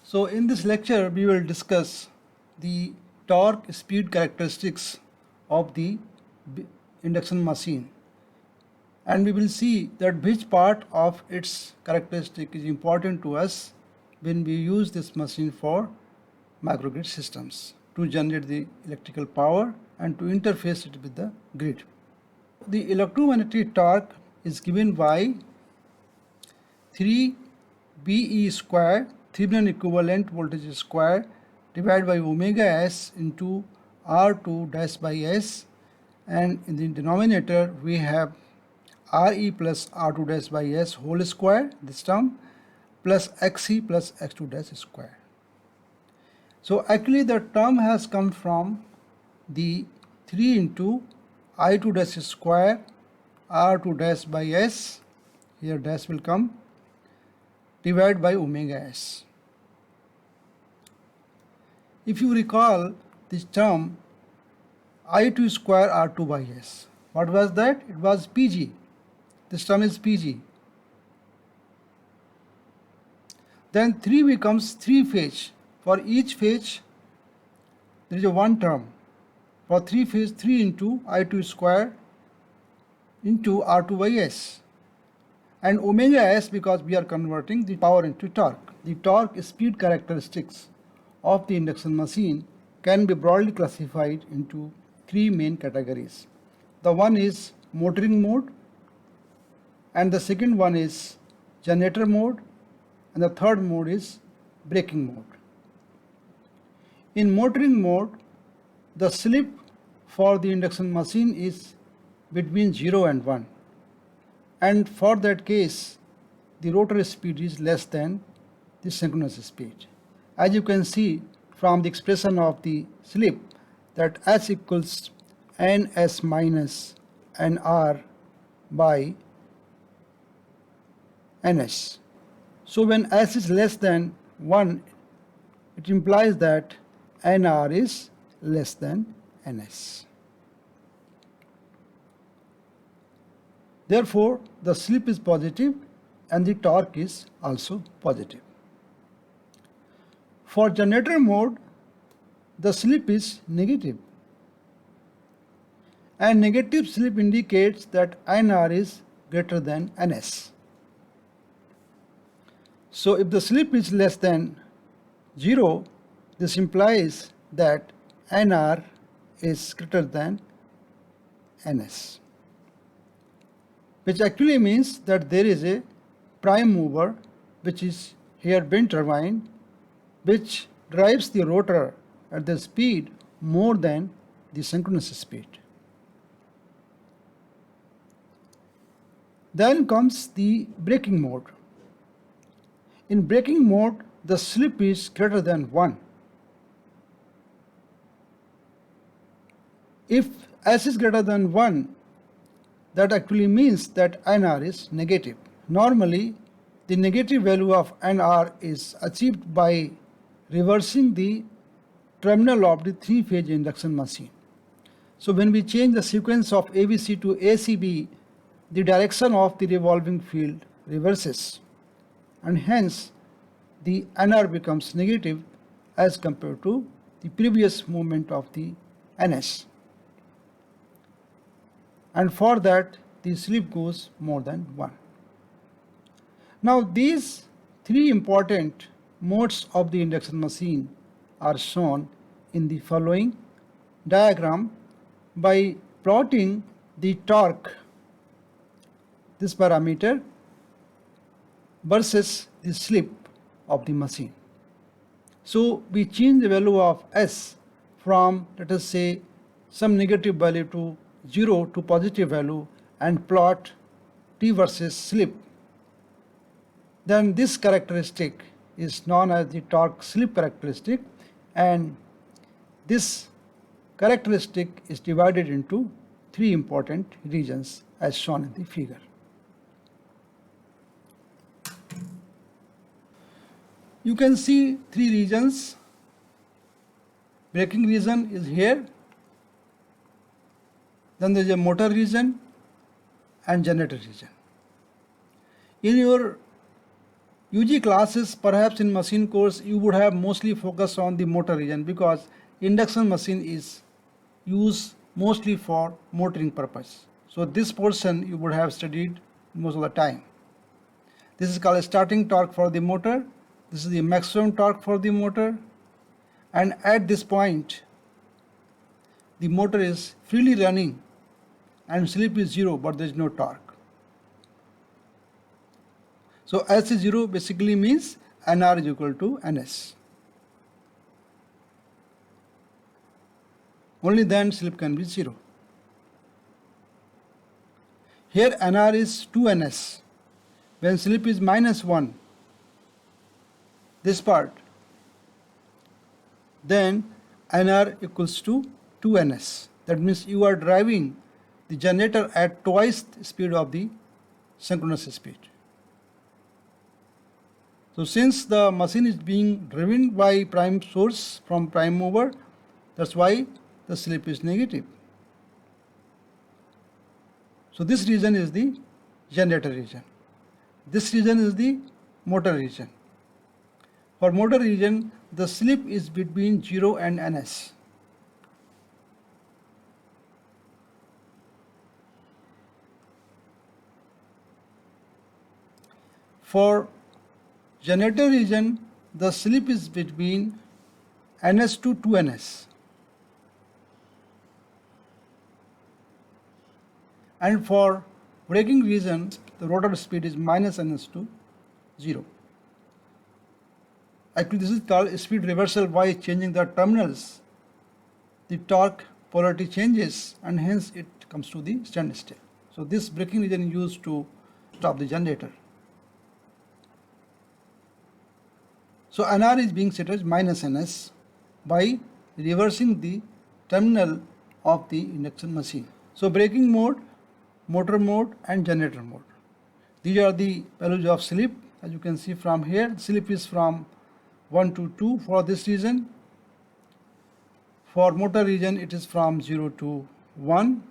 So in this lecture we will discuss the torque speed characteristics of the induction machine, and we will see that which part of its characteristic is important to us when we use this machine for microgrid systems to generate the electrical power and to interface it with the grid. The electromagnetic torque is given by 3 BE square, Thevenin equivalent voltage square, divided by omega s into R2 dash by s, and in the denominator we have Re plus R2 dash by s whole square, this term, plus Xe plus X2 dash square. So actually the term has come from the 3 into I2 dash square R2 dash by s, here dash will come, divided by omega s. If you recall this term I2 square R2 by s, what was that? It was Pg. This term is Pg. Then 3 becomes 3 phase. For each phase there is a one term. For 3 phase, 3 into I2 square into R2 by s, and omega s because we are converting the power into torque. The torque speed characteristics of the induction machine can be broadly classified into three main categories. The one is motoring mode, and the second one is generator mode, and the third mode is braking mode. In motoring mode, the slip for the induction machine is between 0 and 1, and for that case the rotor speed is less than the synchronous speed. As you can see from the expression of the slip that S equals ns minus nr by ns. So when S is less than 1, it implies that nr is less than ns. Therefore, the slip is positive and the torque is also positive. For generator mode, the slip is negative, and negative slip indicates that nr is greater than ns. So if the slip is less than 0, this implies that nr is greater than ns, which actually means that there is a prime mover, which is here wind turbine, which drives the rotor at the speed more than the synchronous speed. Then comes the braking mode. In braking mode, the slip is greater than 1. If S is greater than 1, that actually means that nr is negative. Normally, the negative value of nr is achieved by reversing the terminal of the three-phase induction machine. So when we change the sequence of ABC to ACB, the direction of the revolving field reverses, and hence the nr becomes negative as compared to the previous movement of the ns, and for that the slip goes more than 1. Now these three important modes of the induction machine are shown in the following diagram by plotting the torque, this parameter, versus the slip of the machine. So we change the value of S from, let us say, some negative value to 0 to positive value and plot T versus slip. Then this characteristic is known as the torque slip characteristic, and this characteristic is divided into three important regions as shown in the figure. You can see three regions. Braking region is here, then there is a motor region and generator region. In your UG classes, perhaps in machine course, you would have mostly focused on the motor region because induction machine is used mostly for motoring purpose. So this portion you would have studied most of the time. This is called starting torque for the motor. This is the maximum torque for the motor. And at this point, the motor is freely running and slip is 0, but there is no torque. So S is 0 basically means NR is equal to NS. Only then slip can be 0. Here NR is 2NS. When slip is -1, this part, then NR equals to 2NS. That means you are driving the generator at twice the speed of the synchronous speed. So since the machine is being driven by prime source from prime mover, that's why the slip is negative. So this region is the generator region. This region is the motor region. For motor region, the slip is between 0 and NS. For generator region, the slip is between NS to 2NS. And for braking region, the rotor speed is -NS to 0. Actually, this is called speed reversal. By changing the terminals, the torque polarity changes and hence it comes to the standstill. So this braking region is used to stop the generator. So NR is being set as -NS by reversing the terminal of the induction machine. So braking mode, motor mode and generator mode. These are the values of slip. As you can see from here, slip is from 1 to 2 for this region. For motor region, it is from 0 to 1.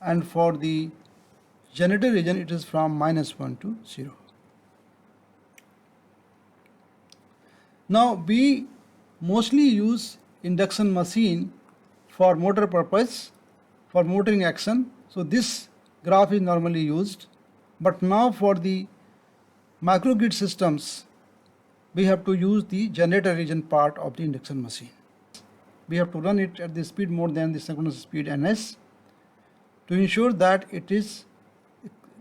And for the generator region, it is from -1 to 0. Now we mostly use induction machine for motor purpose, for motoring action. So this graph is normally used, but now for the microgrid systems, we have to use the generator region part of the induction machine. We have to run it at the speed more than the synchronous speed NS to ensure that it is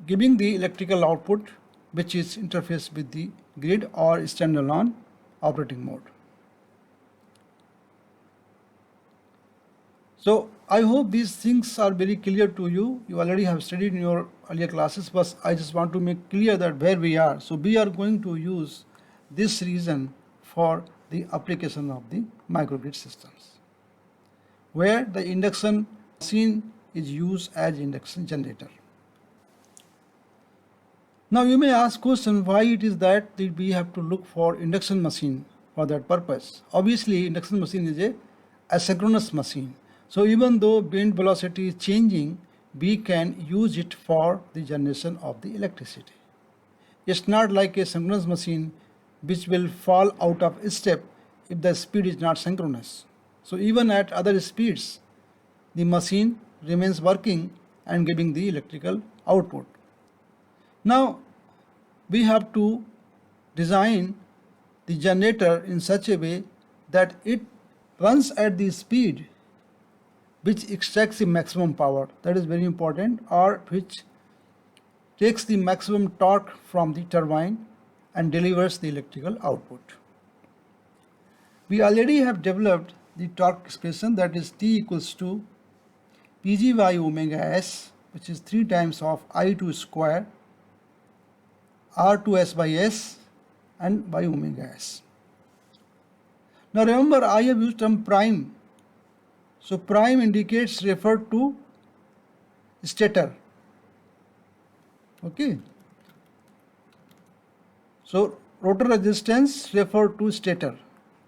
giving the electrical output which is interfaced with the grid or standalone operating mode. So I hope these things are very clear to you. You already have studied in your earlier classes, but I just want to make clear that where we are. So we are going to use this reason for the application of the microgrid systems, where the induction machine is used as induction generator. Now you may ask question why it is that we have to look for induction machine for that purpose. Obviously induction machine is a asynchronous machine. So even though wind velocity is changing, we can use it for the generation of the electricity. It's not like a synchronous machine which will fall out of step if the speed is not synchronous. So even at other speeds, the machine remains working and giving the electrical output. Now we have to design the generator in such a way that it runs at the speed which extracts the maximum power, that is very important, or which takes the maximum torque from the turbine and delivers the electrical output. We already have developed the torque expression, that is T equals to Pg by omega s, which is 3 times of I2 square R2s by s and by omega s. Now remember, I have used term prime. So prime indicates referred to stator. Okay. So rotor resistance referred to stator.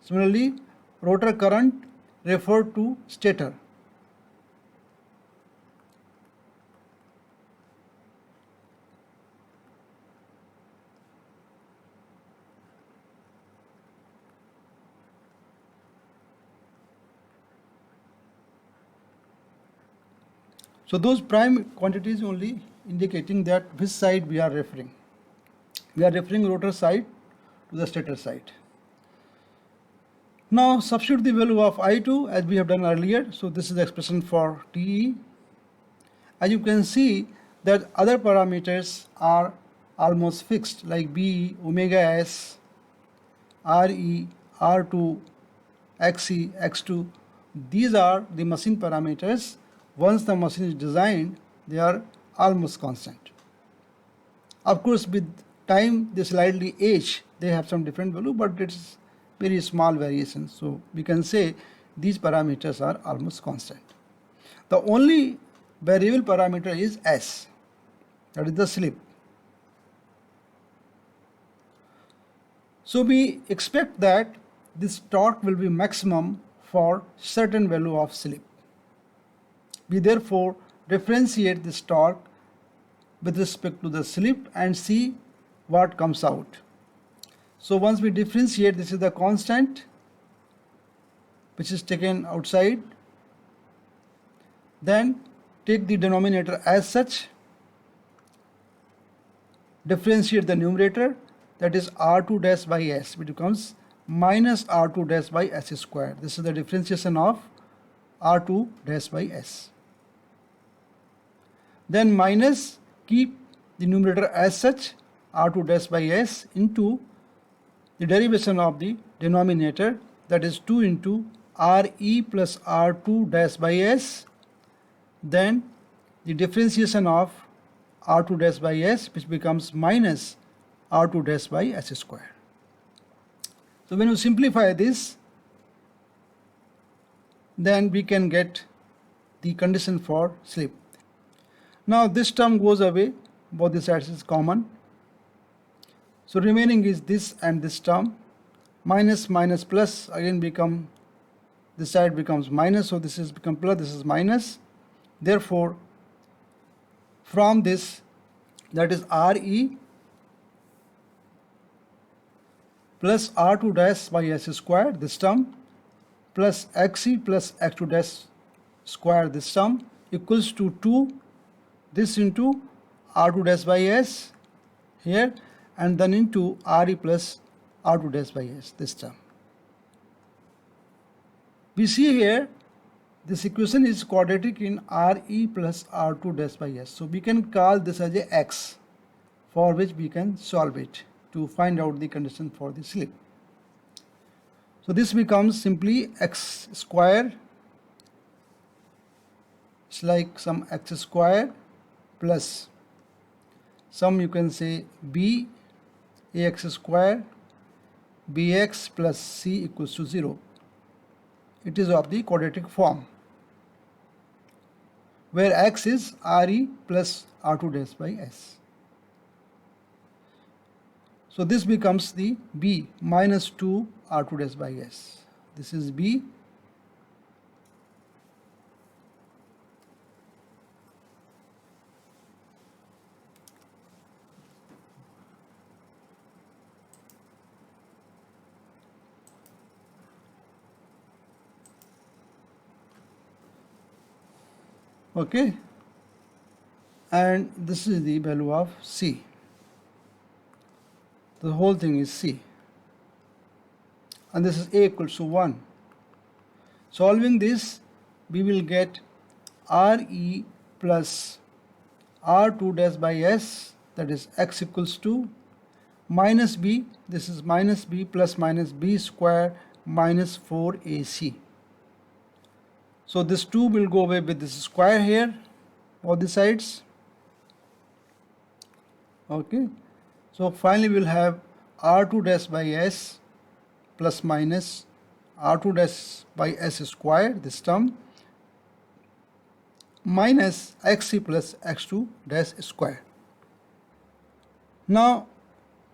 Similarly, rotor current referred to stator. So those prime quantities only indicating that which side we are referring. We are referring rotor side to the stator side. Now substitute the value of I2 as we have done earlier. So this is the expression for TE. As you can see that other parameters are almost fixed, like B, omega S, RE, R2, XE, X2. These are the machine parameters. Once the machine is designed, they are almost constant. Of course, with time they slightly age, they have some different value, but it's very small variations. So we can say these parameters are almost constant. The only variable parameter is S, that is the slip. So we expect that this torque will be maximum for certain value of slip. We therefore differentiate this torque with respect to the slip and see what comes out. So once we differentiate, this is the constant which is taken outside. Then take the denominator as such, differentiate the numerator, that is R2 dash by S, which becomes minus R2 dash by S square. This is the differentiation of R2 dash by S. Then minus, keep the numerator as such, R2 dash by S, into the derivation of the denominator, that is 2 into RE plus R2 dash by S, then the differentiation of R2 dash by S, which becomes minus R2 dash by S square. So when you simplify this, then we can get the condition for slip. Now this term goes away, both the sides is common. So remaining is this and this term. Minus minus plus again become, this side becomes minus, so this is become plus, this is minus. Therefore from this, that is RE plus R2 dash by S square, this term, plus XE plus X2 dash square, this term, equals to 2, this into R2 dash by S here, and then into RE plus R2 dash by S, this term. We see here this equation is quadratic in RE plus R2 dash by S. So we can call this as a X, for which we can solve it to find out the condition for the slip. So this becomes simply X square, it's like some X square plus some, you can say, B AX square BX plus C equals to 0. It is of the quadratic form, where X is RE plus R2 dash by S. So this becomes the B minus 2 R2 dash by S. This is B. Okay, and this is the value of C. The whole thing is C, and this is A equals to 1. Solving this, we will get RE plus R2 dash by S, that is X equals to minus B, this is minus B plus minus B square minus 4AC. So this 2 will go away with this square here, both the sides. Okay. So finally we will have R2 dash by S plus minus R2 dash by S square, this term, minus XC plus X2 dash square. Now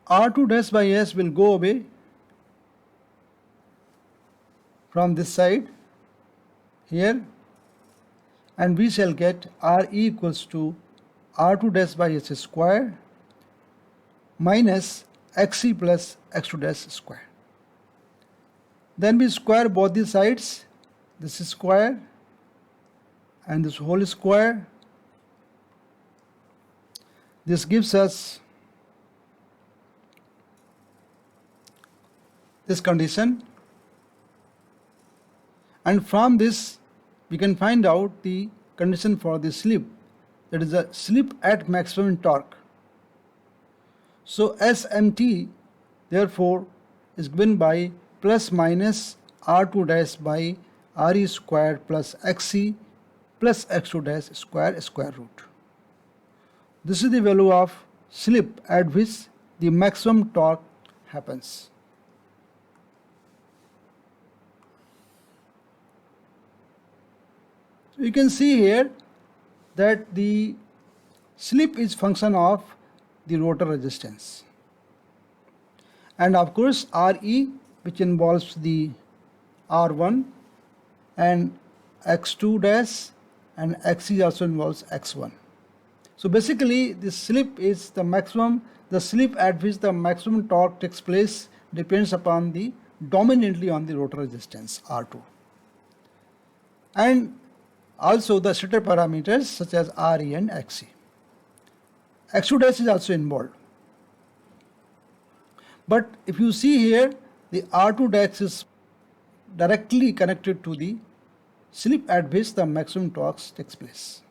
R2 dash by S will go away from this side here, and we shall get RE equals to R2 dash by S square minus XC plus X2 dash square. Then we square both the sides, this is square and this whole square, This gives us this condition, and from this we can find out the condition for the slip, that is a slip at maximum torque. So SMT therefore is given by plus minus R2 dash by RE square plus XC plus X2 dash square root. This is the value of slip at which the maximum torque happens. So you can see here that the slip is function of the rotor resistance, and of course Re, which involves the R1, and X2 dash, and Xc also involves X1. So basically this slip is the maximum, the slip at which the maximum torque takes place depends upon the dominantly on the rotor resistance R2, and also the stator parameters such as Re and Xc. X2 dash is also involved. But if you see here, the R2 dash is directly connected to the slip at which the maximum torque takes place.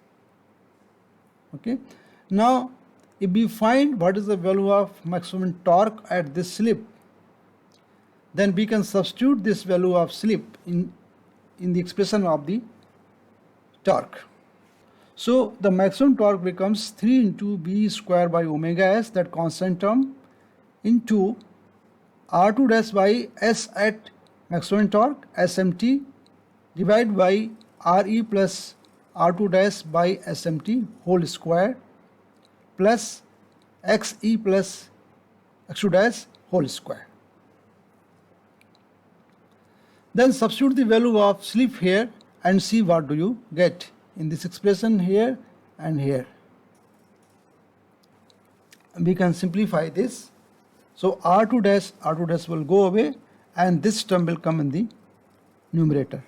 Okay. Now, if we find what is the value of maximum torque at this slip, then we can substitute this value of slip in the expression of the torque. So the maximum torque becomes 3 into B square by omega s, that constant term, into R2 dash by S at maximum torque, SMT, divided by Re plus R2 dash by SMT whole square plus Xe plus X2 dash whole square. Then substitute the value of slip here and see what do you get in this expression here and here. We can simplify this. So R2 dash will go away, and this term will come in the numerator.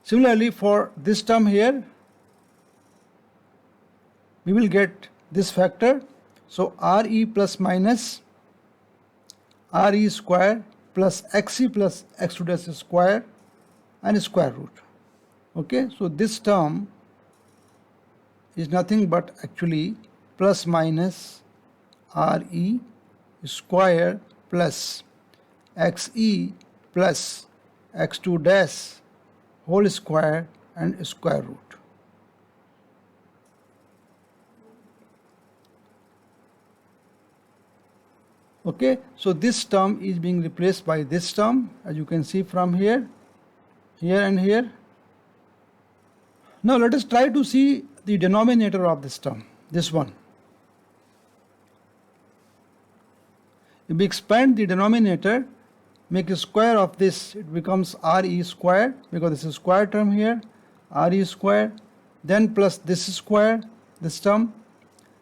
Similarly, for this term here, we will get this factor. So Re plus minus Re square plus Xc plus X2 dash square and square root. Okay, so this term is nothing but actually plus minus Re square plus Xe plus X2 dash whole square and square root. Okay, so this term is being replaced by this term, as you can see from here, here and here. Now let us try to see the denominator of this term, this one. If we expand the denominator, make a square of this, it becomes Re square, because this is square term here, Re square, then plus this square, this term,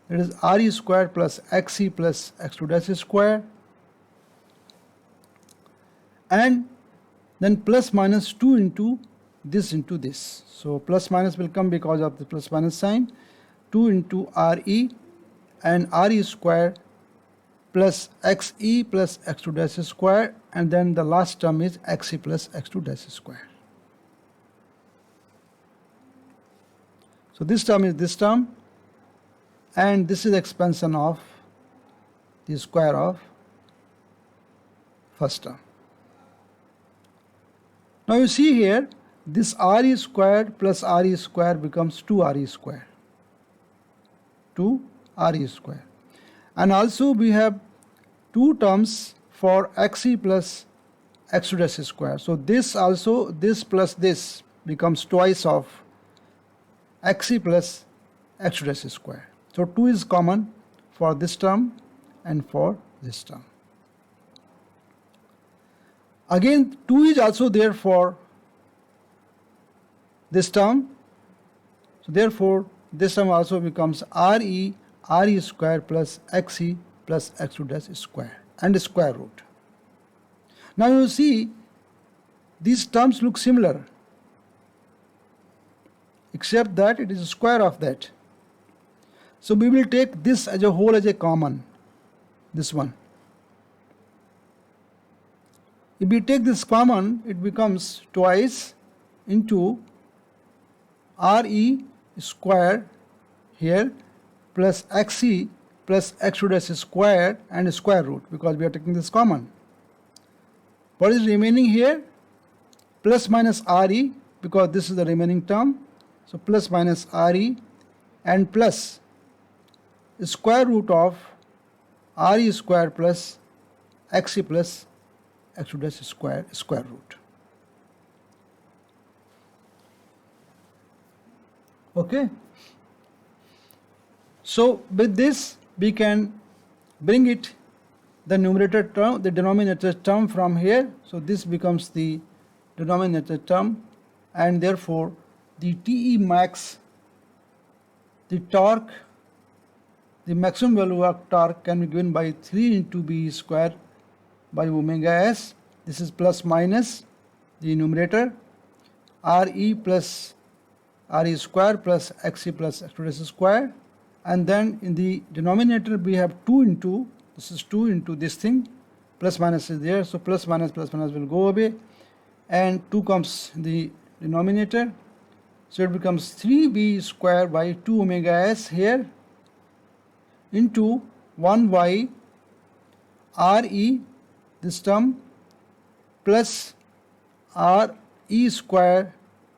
it is Re square plus Xc plus X2 dash square, and then plus minus 2 into this. So plus minus will come because of the plus minus sign, 2 into Re and Re square plus Xe plus X2 dash square, and then the last term is Xc plus X2 dash square. So this term is this term, and this is expansion of the square of first term. Now you see here, this Re squared plus Re square becomes 2Re square. 2Re square. And also we have two terms for Xc plus X2 dash square. So this also, this plus this becomes twice of Xc plus X2 dash square. So 2 is common for this term and for this term. Again 2 is also there for this term. So therefore this term also becomes Re square plus Xc plus X2 dash square and square root. Now you see these terms look similar, except that it is a square of that. So we will take this as a whole as a common, this one. If we take this common, it becomes twice into RE square here plus XE plus X2 dash square and square root, because we are taking this common. What is remaining here? Plus minus RE, because this is the remaining term. So plus minus RE and plus square root of RE square plus XE plus X2 dash square root. Okay. So with this we can bring it, the numerator term, the denominator term from here. So this becomes the denominator term, and therefore the TE max, the torque, the maximum value of torque can be given by 3 into B square by omega s. This is plus minus the numerator RE plus RE square plus XE plus X2 dash square, and then in the denominator we have 2 into, this is 2 into this thing, plus minus is there, so plus minus will go away, and 2 comes in the denominator, so it becomes 3b square by 2 omega s here into 1 by RE, this term, plus RE square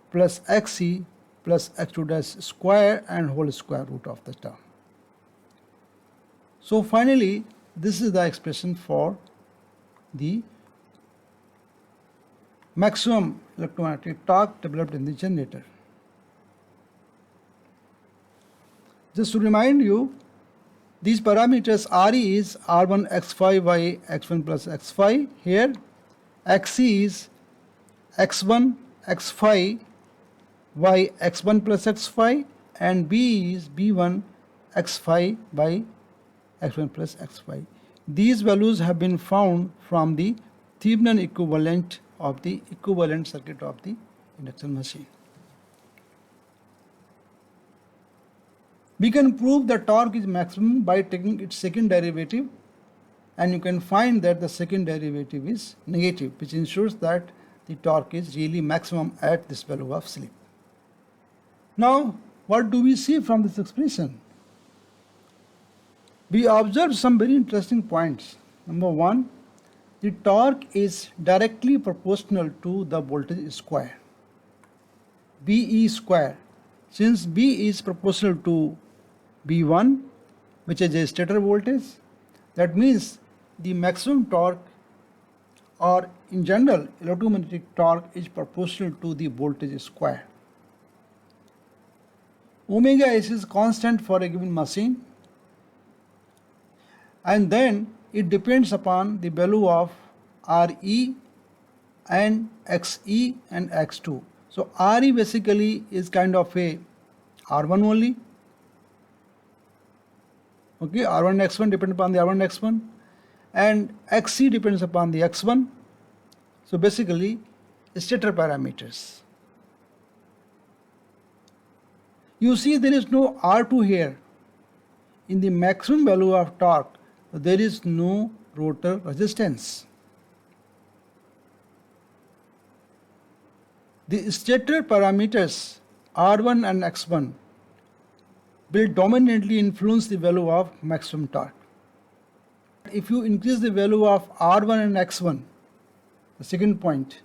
plus XE plus X2 dash square and whole square root of the term. So finally, this is the expression for the maximum electromagnetic torque developed in the generator. Just to remind you, these parameters RE is R1 X5 by X1 plus X5 here, XE is X1 X5 by X1 plus X5, and B is B1 X5 by X1 plus X5. These values have been found from the Thevenin equivalent of the equivalent circuit of the induction machine. We can prove the torque is maximum by taking its second derivative, and you can find that the second derivative is negative, which ensures that the torque is really maximum at this value of slip. Now, what do we see from this expression? We observe some very interesting points. Number one, the torque is directly proportional to the voltage square, BE square. Since B is proportional to B1, which is a stator voltage, that means the maximum torque, or in general electromagnetic torque, is proportional to the voltage square. Omega s is constant for a given machine, and then it depends upon the value of RE and XE and X2. So RE basically is kind of a R1 only. Okay, R1 X1 depends upon the R1 X1, and XE depends upon the X1. So basically stator parameters. You see there is no R2 here. In the maximum value of torque, there is no rotor resistance. The stator parameters R1 and X1 will dominantly influence the value of maximum torque. If you increase the value of R1 and X1, the second point,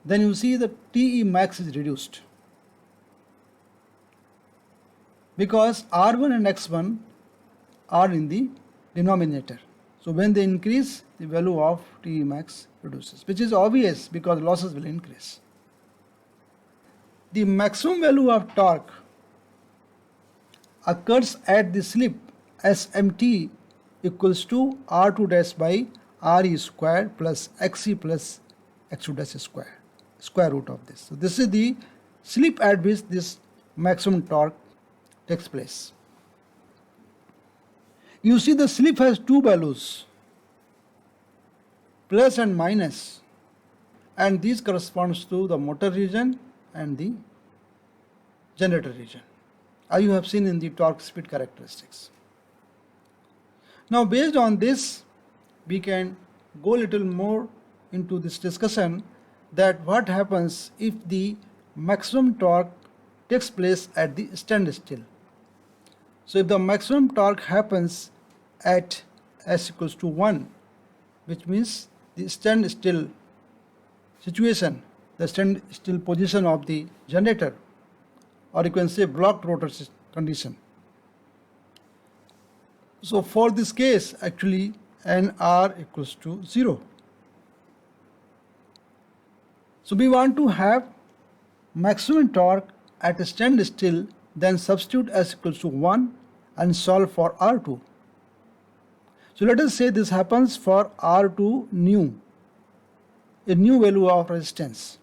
then you see the TE max is reduced, because R1 and X1 are in the denominator. So when they increase, the value of TE max reduces, which is obvious because losses will increase. The maximum value of torque occurs at the slip SMT equals to R2 dash by RE square plus XE plus X2 dash square root of this. So this is the slip at which this maximum torque takes place. You see the slip has two values, plus and minus, and these corresponds to the motor region and the generator region. as you have seen in the torque speed characteristics. Now based on this, we can go a little more into this discussion that what happens if the maximum torque takes place at the standstill. So if the maximum torque happens at s equals to 1, which means the standstill situation, the standstill position of the generator, or you can say blocked rotor condition. So for this case, actually NR equals to 0. So we want to have maximum torque at a standstill, then substitute s equals to 1 and solve for R2. So let us say this happens for R2 new, a new value of resistance.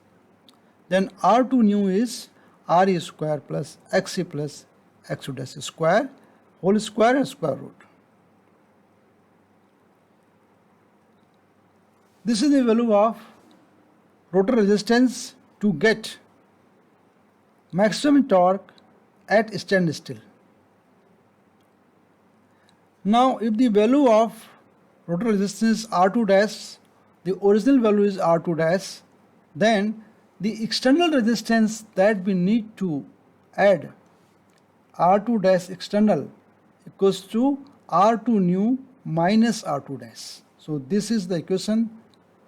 Then R2 new is Re square plus Xe plus X2 dash square whole square and square root. This is the value of rotor resistance to get maximum torque at standstill. Now if the value of rotor resistance R2 dash, the original value is R2 dash, then the external resistance that we need to add, R2 dash external, equals to R2 new minus R2 dash. So this is the equation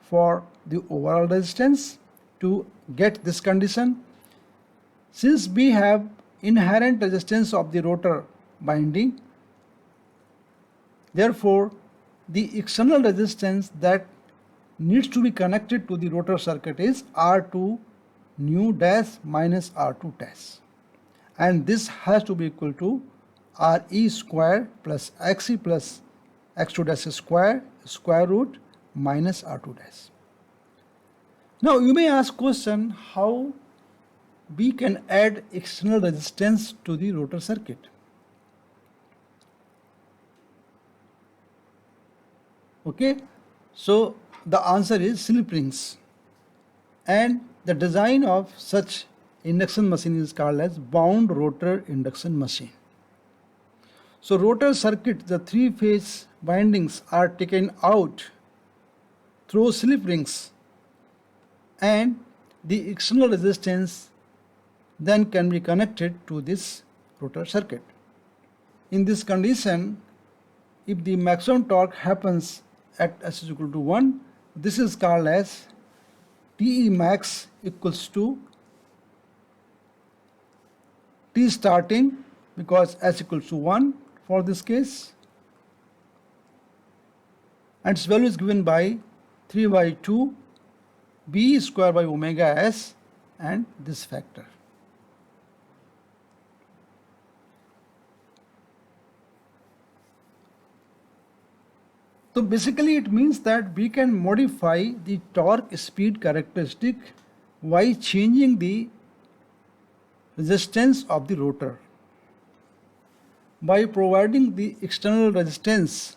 for the overall resistance to get this condition. Since we have inherent resistance of the rotor binding, therefore the external resistance that needs to be connected to the rotor circuit is R2 new dash minus R2 dash, and this has to be equal to Re square plus Xe plus X2 dash square square root minus R2 dash. Now you may ask question how we can add external resistance to the rotor circuit. Okay, so the answer is slip rings, and the design of such induction machine is called as bound rotor induction machine. So rotor circuit, the three-phase windings are taken out through slip rings, and the external resistance then can be connected to this rotor circuit. In this condition, if the maximum torque happens at s is equal to 1, this is called as Te max equals to T starting, because s equals to 1 for this case, and its value is given by 3 by 2 B square by omega s and this factor. So basically it means that we can modify the torque speed characteristic by changing the resistance of the rotor. By providing the external resistance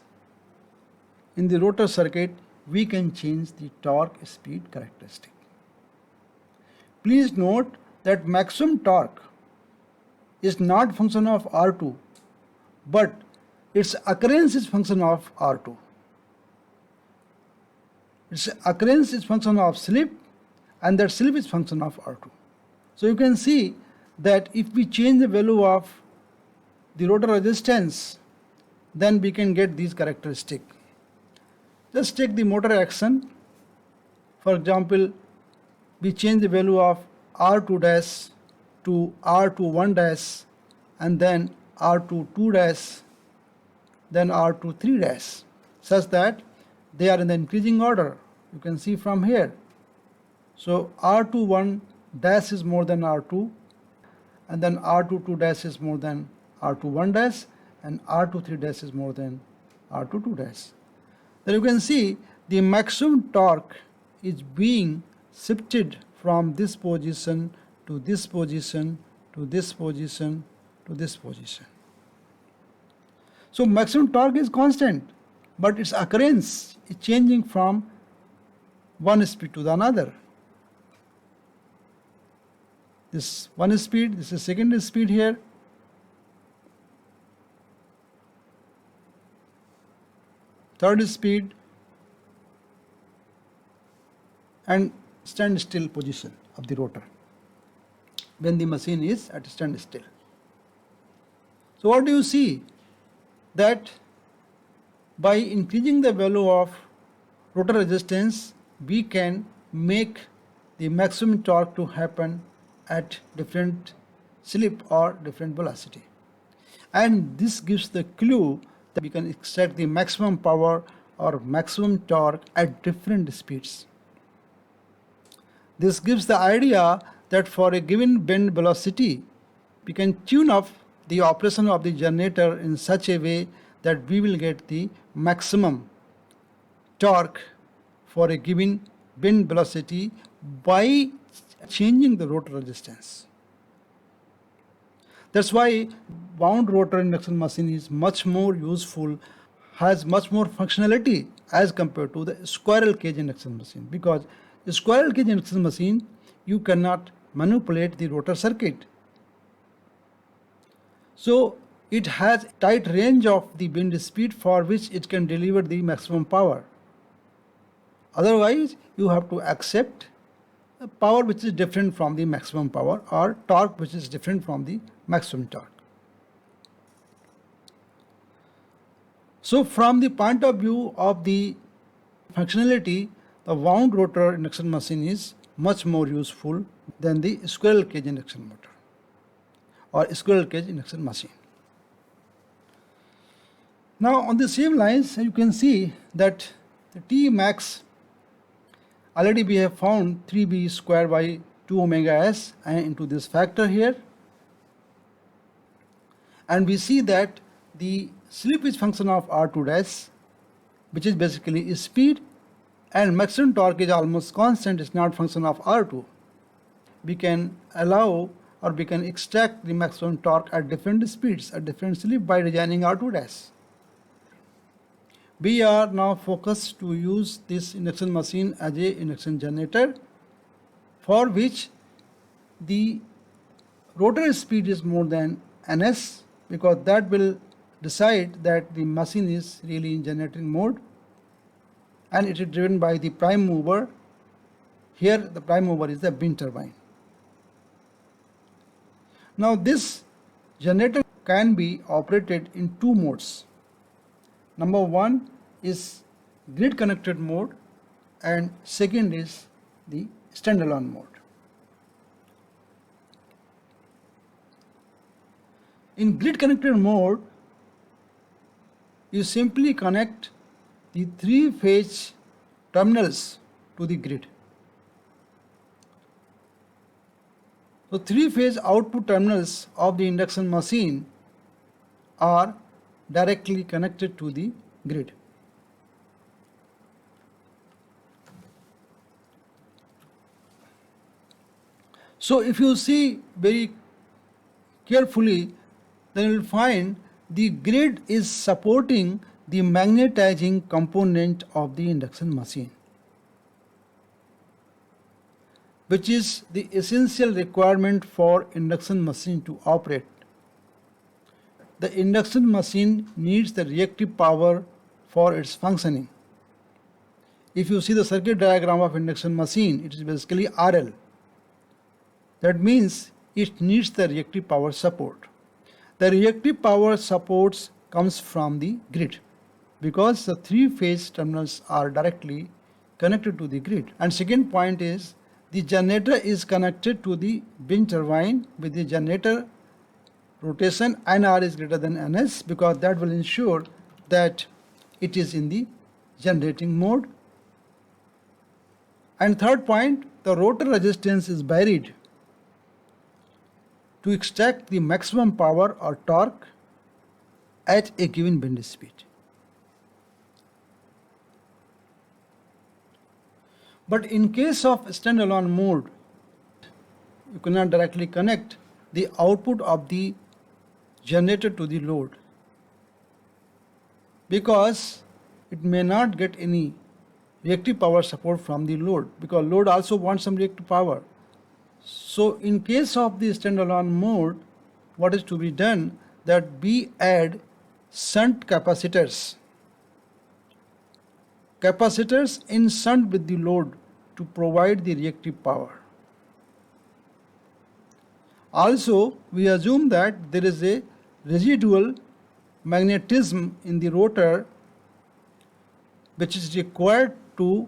in the rotor circuit, we can change the torque speed characteristic. Please note that maximum torque is not function of R2, but its occurrence is function of R2. Its occurrence is function of slip, and that slip is function of R2. So you can see that if we change the value of the rotor resistance, then we can get these characteristics. Just take the motor action. For example, we change the value of R2 dash to R2 1 dash, and then R2 2 dash, then R2 3 dash, such that they are in the increasing order. You can see from here. So R2 1 dash is more than R2, and then R2 2 dash is more than R2 1 dash, and R2 3 dash is more than R2 2 dash. Then you can see the maximum torque is being shifted from this position to this position to this position to this position. So maximum torque is constant, but its occurrence is changing from one speed to the another. This one speed, this is second speed here, third speed, and standstill position of the rotor when the machine is at standstill. So what do you see? That by increasing the value of rotor resistance, we can make the maximum torque to happen at different slip or different velocity. And this gives the clue that we can extract the maximum power or maximum torque at different speeds. This gives the idea that for a given bend velocity, we can tune up the operation of the generator in such a way that we will get the maximum torque for a given bend velocity by changing the rotor resistance. That's why wound rotor induction machine is much more useful, has much more functionality as compared to the squirrel cage induction machine, because the squirrel cage induction machine, you cannot manipulate the rotor circuit. So it has tight range of the bend speed for which it can deliver the maximum power. Otherwise, you have to accept a power which is different from the maximum power, or torque which is different from the maximum torque. So from the point of view of the functionality, the wound rotor induction machine is much more useful than the squirrel cage induction motor or squirrel cage induction machine. Now on the same lines, you can see that the T max, already we have found 3b square by 2 omega s into this factor here, and we see that the slip is function of r2 dash, which is basically speed, and maximum torque is almost constant, it's not function of r2. We can allow, or we can extract the maximum torque at different speeds, at different slip, by designing r2 dash. We are now focused to use this induction machine as a induction generator, for which the rotor speed is more than ns, because that will decide that the machine is really in generating mode, and it is driven by the prime mover. Here the prime mover is the wind turbine. Now this generator can be operated in two modes. Number one is grid connected mode, and second is the standalone mode. In grid connected mode, you simply connect the three-phase terminals to the grid. So three-phase output terminals of the induction machine are directly connected to the grid. So if you see very carefully, then you will find the grid is supporting the magnetizing component of the induction machine, which is the essential requirement for induction machine to operate. The induction machine needs the reactive power for its functioning. If you see the circuit diagram of induction machine, it is basically RL. That means it needs the reactive power support. The reactive power supports comes from the grid, because the three-phase terminals are directly connected to the grid. And second point is, the generator is connected to the wind turbine with the generator rotation NR is greater than NS, because that will ensure that it is in the generating mode. And third point, the rotor resistance is varied to extract the maximum power or torque at a given bend speed. But in case of standalone mode, you cannot directly connect the output of the generator to the load, because it may not get any reactive power support from the load, because load also wants some reactive power. So in case of the standalone mode, what is to be done, that we add shunt capacitors capacitors in shunt with the load to provide the reactive power. Also, we assume that there is a residual magnetism in the rotor which is required to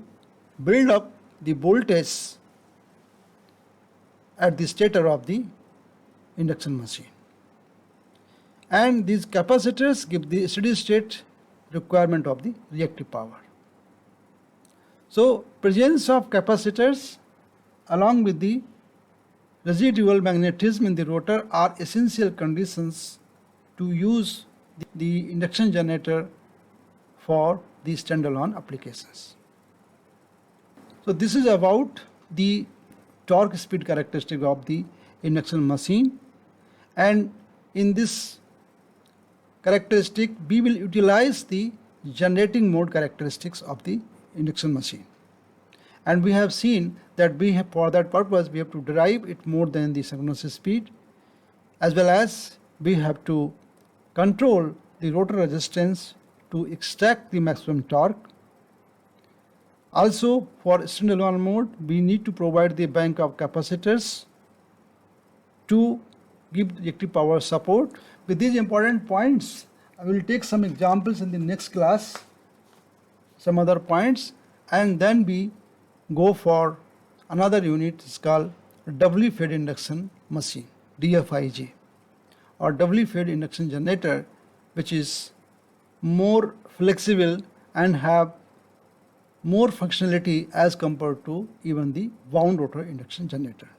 build up the voltage at the stator of the induction machine. And these capacitors give the steady state requirement of the reactive power. So, presence of capacitors along with the residual magnetism in the rotor are essential conditions to use the induction generator for the standalone applications. So this is about the torque speed characteristic of the induction machine, and in this characteristic we will utilize the generating mode characteristics of the induction machine. And we have seen that for that purpose we have to derive it more than the synchronous speed, as well as we have to control the rotor resistance to extract the maximum torque. Also, for standalone mode we need to provide the bank of capacitors to give reactive power support. With these important points, I will take some examples in the next class, some other points, and then we go for another unit. It's called doubly fed induction machine, DFIG, or doubly fed induction generator, which is more flexible and have more functionality as compared to even the wound rotor induction generator.